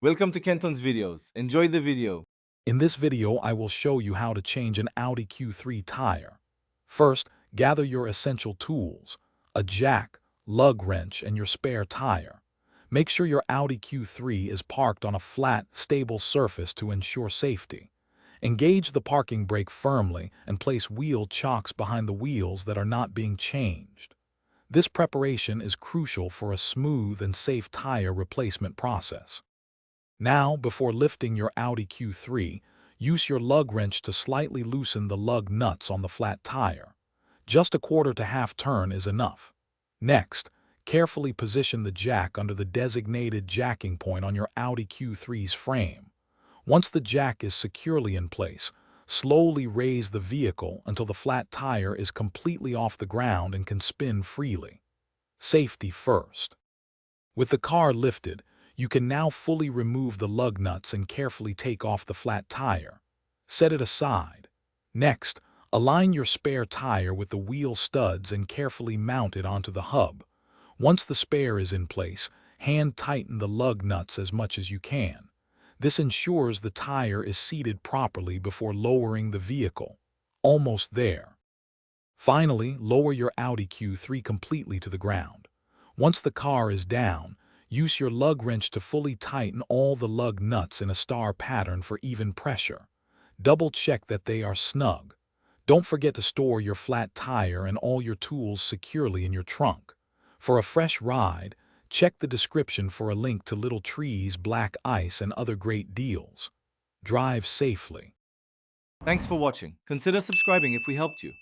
Welcome to Kenton's videos. Enjoy the video. In this video, I will show you how to change an Audi Q3 tire. First, gather your essential tools, a jack, lug wrench, and your spare tire. Make sure your Audi Q3 is parked on a flat, stable surface to ensure safety. Engage the parking brake firmly and place wheel chocks behind the wheels that are not being changed. This preparation is crucial for a smooth and safe tire replacement process. Now, before lifting your Audi Q3, use your lug wrench to slightly loosen the lug nuts on the flat tire. Just a quarter to half turn is enough. Next, carefully position the jack under the designated jacking point on your Audi Q3's frame. Once the jack is securely in place, slowly raise the vehicle until the flat tire is completely off the ground and can spin freely. Safety first. With the car lifted, you can now fully remove the lug nuts and carefully take off the flat tire. Set it aside. Next, align your spare tire with the wheel studs and carefully mount it onto the hub. Once the spare is in place, hand tighten the lug nuts as much as you can. This ensures the tire is seated properly before lowering the vehicle. Almost there. Finally, lower your Audi Q3 completely to the ground. Once the car is down, use your lug wrench to fully tighten all the lug nuts in a star pattern for even pressure. Double-check that they are snug. Don't forget to store your flat tire and all your tools securely in your trunk. For a fresh ride, check the description for a link to Little Trees, Black Ice, and other great deals. Drive safely. Thanks for watching. Consider subscribing if we helped you.